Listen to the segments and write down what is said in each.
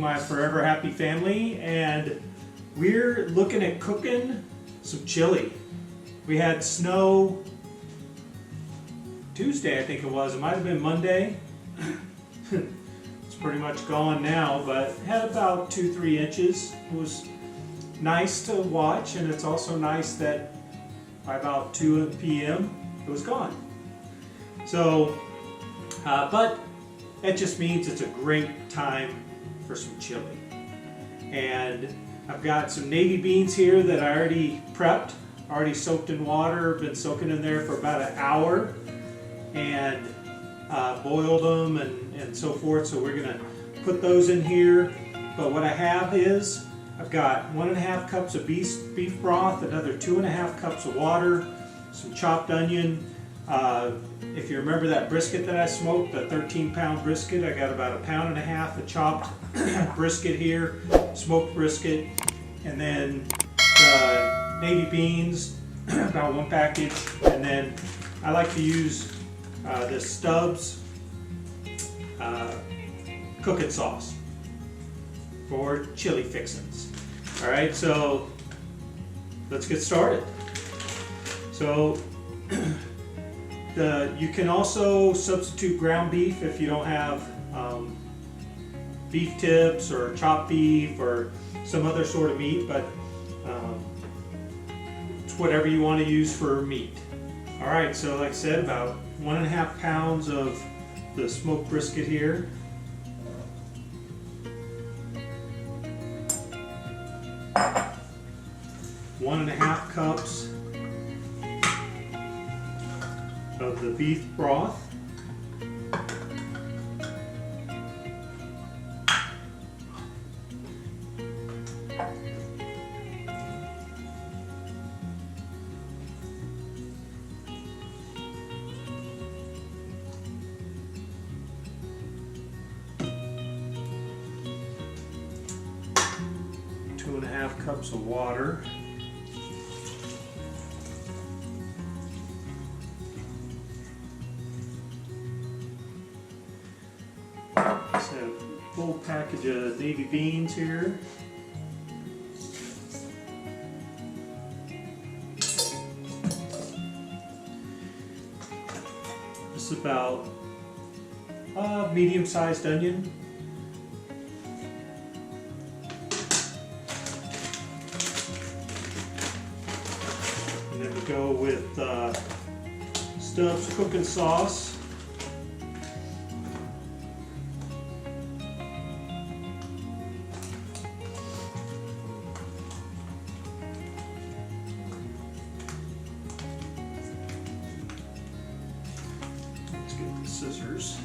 my forever happy family, and we're looking at cooking some chili. We had snow Tuesday, I think it was. It might have been Monday. It's pretty much gone now, but it had about 2-3 inches. It was nice to watch, and it's also nice that by about 2 p.m. it was gone. So, but that just means it's a great time for some chili. And I've got some navy beans here that I already prepped, already soaked in water, been soaking in there for about an hour, and boiled them and so forth. So we're gonna put those in here. But what I have is, I've got 1.5 cups of beef broth, another 2.5 cups of water, some chopped onion. If you remember that brisket that I smoked, the 13-pound brisket, I got about 1.5 pounds of chopped brisket here, smoked brisket, and then the navy beans, about 1 package, and then I like to use this Stubbs cooking sauce for chili fixins. All right, so let's get started. So you can also substitute ground beef if you don't have beef tips or chopped beef or some other sort of meat, but it's whatever you want to use for meat. All right, so like I said, about 1.5 pounds of the smoked brisket here. One and a half cups of the beef broth. Two and a half cups of water. Full package of navy beans here. This is about a medium-sized onion. And then we go with Stubbs cooking sauce. Scissors.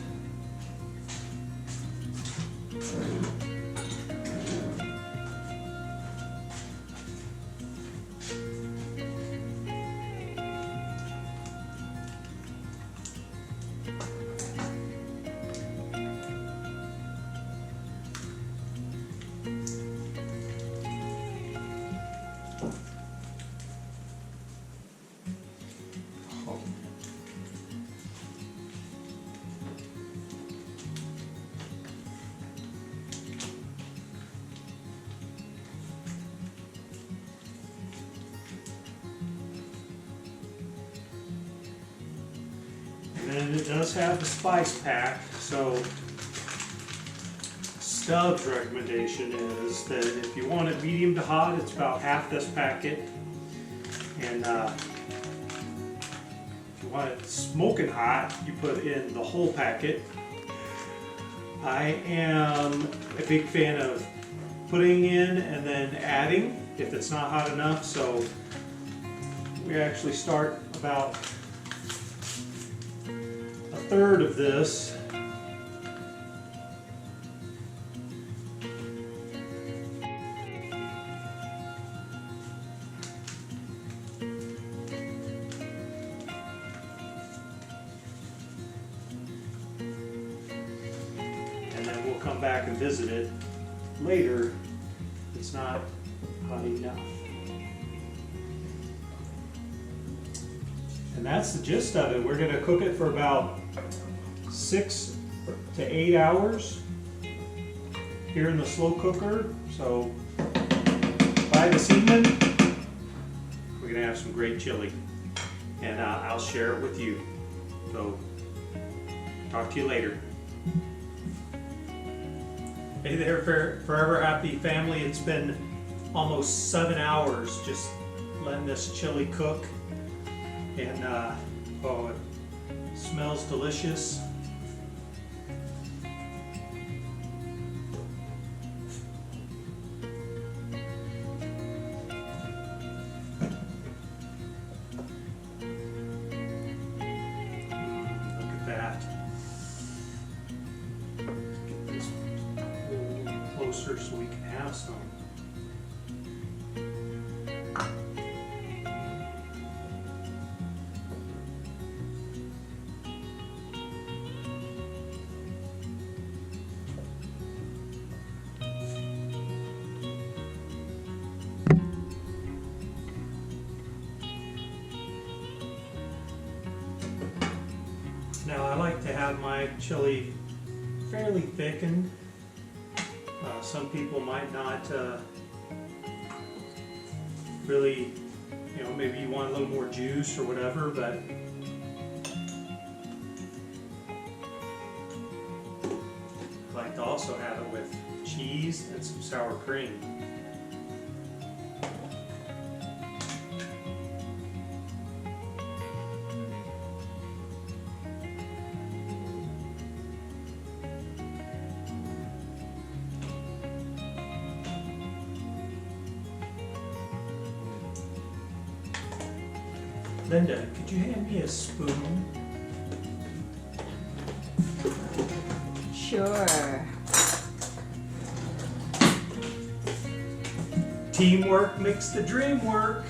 And it does have the spice pack, so Stubbs' recommendation is that if you want it medium to hot, it's about half this packet, and if you want it smoking hot, you put in the whole packet. I am a big fan of putting in and then adding if it's not hot enough, so we actually start about 1/3 of this. And then we'll come back and visit it later if it's not hot enough. And that's the gist of it. We're going to cook it for about 6 to 8 hours. here in the slow cooker. So by this evening, we're gonna have some great chili, and I'll share it with you. So talk to you later. Hey there, Forever Happy family. It's been almost 7 hours just letting this chili cook, and oh, it smells delicious. Look at that. Let's get this a little closer so we can have some. Now I like to have my chili fairly thickened. Some people might not really, you know, maybe you want a little more juice or whatever, but I like to also have it with cheese and some sour cream. Linda, could you hand me a spoon? Sure. Teamwork makes the dream work.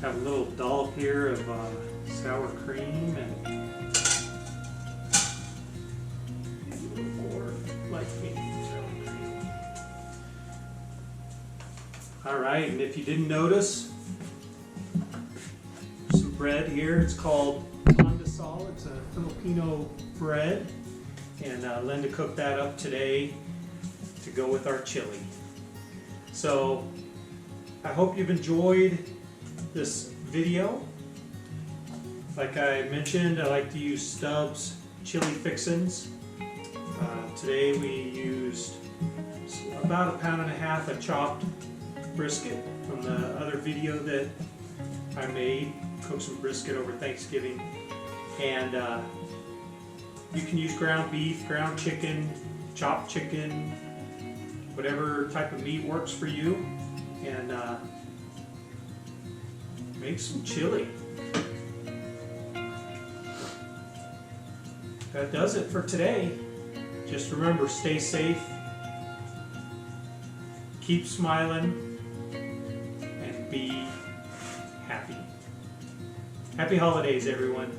Have a little dollop here of sour cream and maybe a little more like me. All right, and if you didn't notice, some bread here. It's called pandesal. It's a Filipino bread, and Linda cooked that up today to go with our chili. So I hope you've enjoyed this video. Like I mentioned, I like to use Stubbs chili fixins. Today we used about 1.5 pounds of chopped brisket from the other video that I made. Cooked some brisket over Thanksgiving, and you can use ground beef, ground chicken, chopped chicken, whatever type of meat works for you, and make some chili. That does it for today. Just remember, stay safe, keep smiling, be happy. Happy holidays, everyone.